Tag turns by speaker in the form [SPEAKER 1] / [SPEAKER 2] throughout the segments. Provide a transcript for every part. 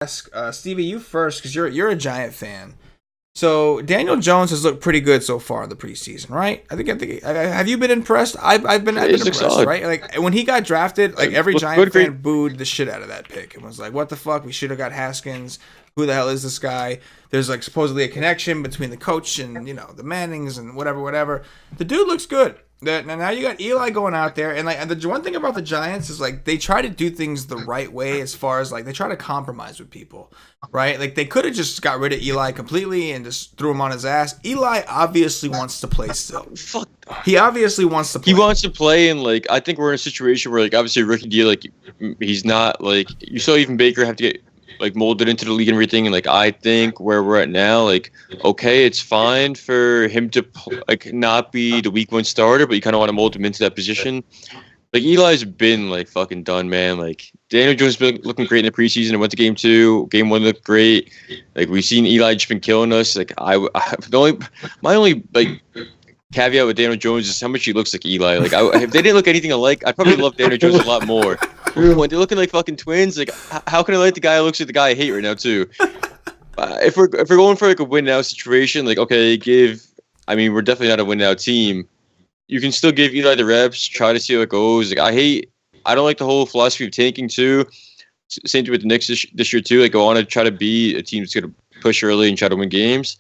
[SPEAKER 1] ask Stevie, you first, because you're a Giant fan. So Daniel Jones has looked pretty good so far in the preseason, right? Have you been impressed? I've been
[SPEAKER 2] It's like
[SPEAKER 1] impressed,
[SPEAKER 2] solid.
[SPEAKER 1] right? Like when he got drafted, like every
[SPEAKER 2] Look
[SPEAKER 1] Giant
[SPEAKER 2] good, great.
[SPEAKER 1] fan booed the shit out of that pick and was like, "What the fuck? We should have got Haskins. Who the hell is this guy?" There's like supposedly a connection between the coach and the Mannings and whatever. The dude looks good. Now you got Eli going out there, and like the one thing about the Giants is like they try to do things the right way as far as like they try to compromise with people, right? Like they could have just got rid of Eli completely and just threw him on his ass. Eli obviously wants to play still.
[SPEAKER 2] Fuck.
[SPEAKER 1] He obviously wants to play.
[SPEAKER 2] He wants to play, and like I think we're in a situation where like obviously rookie deal, like he's not like you saw even Baker have to get like molded into the league and everything, and like I think where we're at now, like okay, it's fine for him to like not be the week one starter, but you kind of want to mold him into that position. Like Eli's been like fucking done, man. Like Daniel Jones been looking great in the preseason. And went to game two. Game one looked great. Like we've seen Eli just been killing us. Like my only like caveat with Daniel Jones is how much he looks like Eli. Like if they didn't look anything alike, I'd probably love Daniel Jones a lot more. When they're looking like fucking twins, like how can I like the guy who looks like the guy I hate right now too? If we're going for like a win now situation, like okay, we're definitely not a win now team. You can still give Eli the reps, try to see how it goes. Like I don't like the whole philosophy of tanking too. Same thing with the Knicks this year too. Like I want to try to be a team that's gonna push early and try to win games.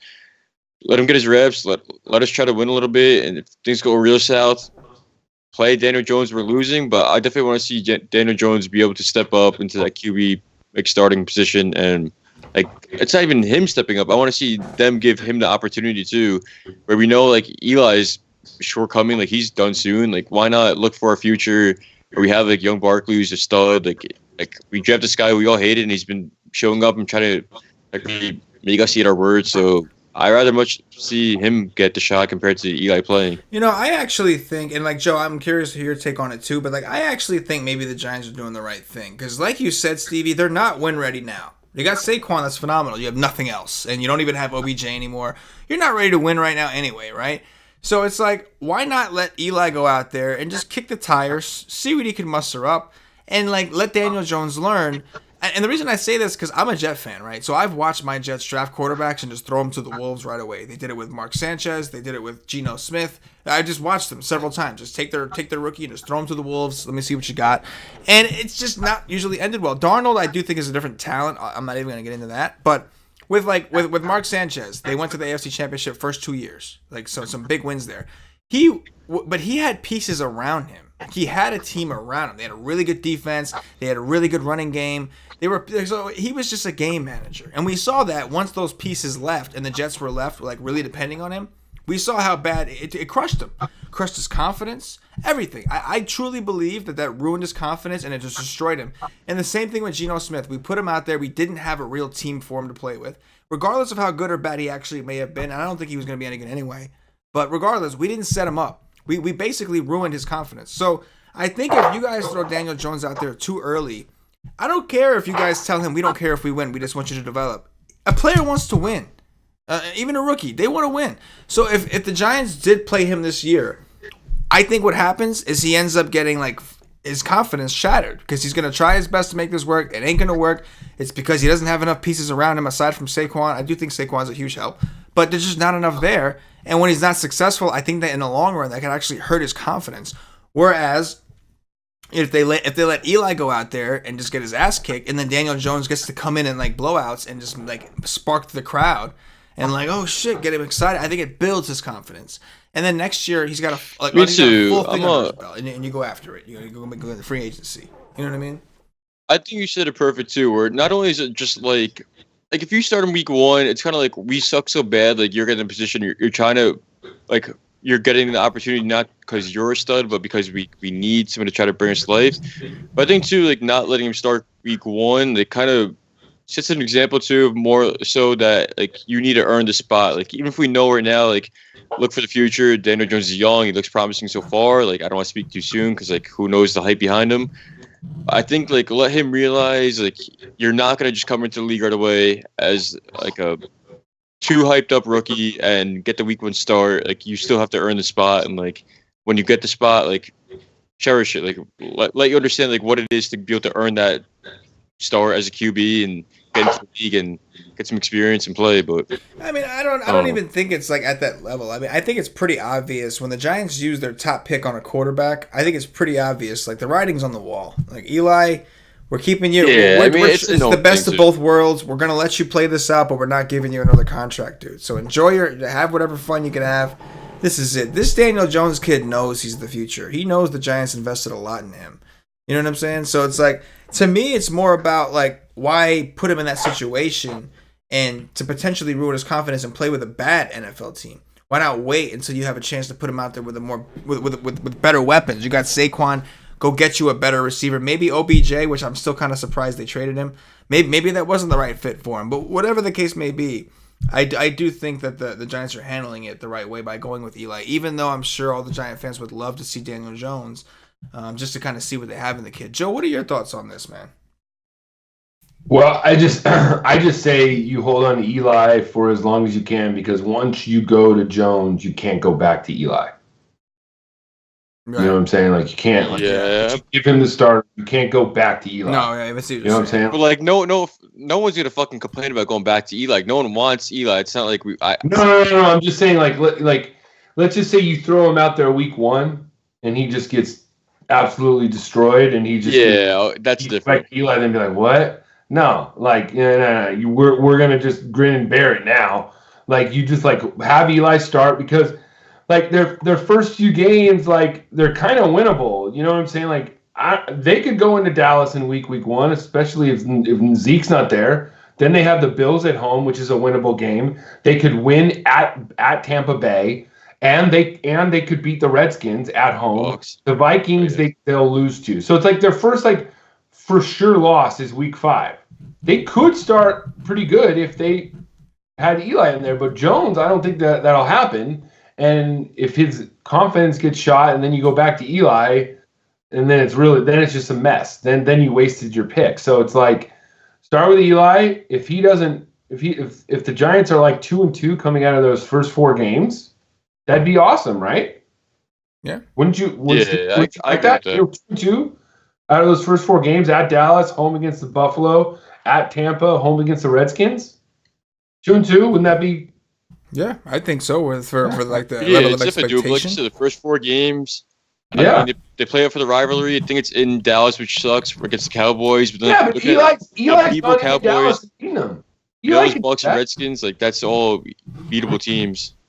[SPEAKER 2] Let him get his reps. Let us try to win a little bit. And if things go real south, play Daniel Jones. We're losing, but I definitely want to see Daniel Jones be able to step up into that QB like starting position. And like it's not even him stepping up. I want to see them give him the opportunity too, where we know like Eli's shortcoming, like he's done soon. Like why not look for a future where we have like young Barkley who's a stud. Like we draft this guy we all hated, and he's been showing up and trying to like really make us eat our words. So I rather much see him get the shot compared to Eli playing.
[SPEAKER 1] I actually think, and like Joe, I'm curious to hear your take on it too. But like I actually think maybe the Giants are doing the right thing because, like you said, Stevie, they're not win ready now. You got Saquon, that's phenomenal. You have nothing else, and you don't even have OBJ anymore. You're not ready to win right now anyway, right? So it's like, why not let Eli go out there and just kick the tires, see what he can muster up, and like let Daniel Jones learn. And the reason I say this because I'm a Jet fan, right? So I've watched my Jets draft quarterbacks and just throw them to the wolves right away. They did it with Mark Sanchez. They did it with Geno Smith. I just watched them several times. Just take their rookie and just throw them to the wolves. Let me see what you got. And it's just not usually ended well. Darnold, I do think is a different talent. I'm not even going to get into that, but with Mark Sanchez, they went to the AFC Championship first 2 years, like so some big wins there. But he had pieces around him. He had a team around him. They had a really good defense. They had a really good running game. So he was just a game manager, and we saw that once those pieces left and the Jets were left, like really depending on him. We saw how bad it crushed him, crushed his confidence, everything. I truly believe that ruined his confidence and it just destroyed him. And the same thing with Geno Smith. We put him out there. We didn't have a real team for him to play with, regardless of how good or bad he actually may have been. And I don't think he was going to be any good anyway. But regardless, we didn't set him up. We basically ruined his confidence. So I think if you guys throw Daniel Jones out there too early, I don't care if you guys tell him we don't care if we win. We just want you to develop. A player wants to win. Even a rookie, they want to win. So if the Giants did play him this year, I think what happens is he ends up getting like his confidence shattered because he's going to try his best to make this work. It ain't going to work. It's because he doesn't have enough pieces around him aside from Saquon. I do think Saquon's a huge help, but there's just not enough there. And when he's not successful, I think that in the long run, that can actually hurt his confidence. Whereas if they let Eli go out there and just get his ass kicked, and then Daniel Jones gets to come in and like blowouts and just like spark the crowd and like, oh shit, get him excited. I think it builds his confidence. And then next year he's got a
[SPEAKER 2] Me too.
[SPEAKER 1] full thing under his belt, and you go after it. You go in the free agency. You know what I mean?
[SPEAKER 2] I think you said it perfect too. Where not only is it just like if you start in week one, it's kind of like we suck so bad. Like you're getting in a position, you're trying to like you're getting the opportunity not because you're a stud, but because we need someone to try to bring us to life. But I think too, like not letting him start week one, they kind of sets an example too of more so that like you need to earn the spot. Like even if we know right now, like look for the future. Daniel Jones is young; he looks promising so far. Like I don't want to speak too soon because like who knows the hype behind him. I think like let him realize like you're not gonna just come into the league right away as like a too hyped up rookie and get the week one start. Like you still have to earn the spot, and like when you get the spot, like cherish it. Like let you understand like what it is to be able to earn that start as a QB, and get into the league and get some experience and play. But
[SPEAKER 1] I mean, I don't even think it's like at that level. I mean, I think it's pretty obvious when the Giants use their top pick on a quarterback. I think it's pretty obvious. Like the writing's on the wall. Like Eli, we're keeping you.
[SPEAKER 2] Yeah, I mean, it's
[SPEAKER 1] the best of both worlds. We're gonna let you play this out, but we're not giving you another contract, dude. So have whatever fun you can have. This is it. This Daniel Jones kid knows he's the future. He knows the Giants invested a lot in him. You know what I'm saying? So it's like, to me, it's more about like why put him in that situation and to potentially ruin his confidence and play with a bad NFL team. Why not wait until you have a chance to put him out there with a more with better weapons? You got Saquon. Go get you a better receiver. Maybe OBJ, which I'm still kind of surprised they traded him. Maybe that wasn't the right fit for him. But whatever the case may be, I do think that the Giants are handling it the right way by going with Eli. Even though I'm sure all the Giant fans would love to see Daniel Jones, just to kind of see what they have in the kid. Joe, what are your thoughts on this, man?
[SPEAKER 3] Well, I just say you hold on to Eli for as long as you can, because once you go to Jones, you can't go back to Eli. Right. You know what I'm saying? Like you can't. Like,
[SPEAKER 2] yeah.
[SPEAKER 3] You give him the start. You can't go back to Eli.
[SPEAKER 1] No, yeah,
[SPEAKER 3] you know what I'm saying?
[SPEAKER 2] But like, no one's gonna fucking complain about going back to Eli. Like, no one wants Eli. It's not like we.
[SPEAKER 3] No. I'm just saying, like, let's just say you throw him out there week 1, and he just gets absolutely destroyed, and he just
[SPEAKER 2] that's different.
[SPEAKER 3] Like Eli, then be like, what? No, like, no. We're gonna just grin and bear it now. Like, you just like have Eli start because. Like their first few games, like they're kind of winnable. You know what I'm saying? Like they could go into Dallas in week 1, especially if Zeke's not there. Then they have the Bills at home, which is a winnable game. They could win at Tampa Bay, and they could beat the Redskins at home.
[SPEAKER 2] Bucks.
[SPEAKER 3] The Vikings they'll lose to. So it's like their first like for sure loss is week 5. They could start pretty good if they had Eli in there, but Jones, I don't think that'll happen. And if his confidence gets shot, and then you go back to Eli, and then it's just a mess. Then you wasted your pick. So it's like start with Eli. If the Giants are like 2-2 coming out of those first 4 games, that'd be awesome, right?
[SPEAKER 1] Yeah.
[SPEAKER 3] Wouldn't you?
[SPEAKER 2] I get that.
[SPEAKER 3] You're 2-2 out of those first 4 games at Dallas, home against the Buffalo, at Tampa, home against the Redskins. 2-2, wouldn't that be?
[SPEAKER 1] Yeah, I think so. For like the level of expectation.
[SPEAKER 2] Like you said, the first 4 games.
[SPEAKER 3] Yeah,
[SPEAKER 2] I mean, they play it for the rivalry. I think it's in Dallas, which sucks against the Cowboys. But
[SPEAKER 3] then but Eli's
[SPEAKER 2] people, Cowboys,
[SPEAKER 3] them.
[SPEAKER 2] Bills, Bucks, and Redskins. Like that's all beatable teams.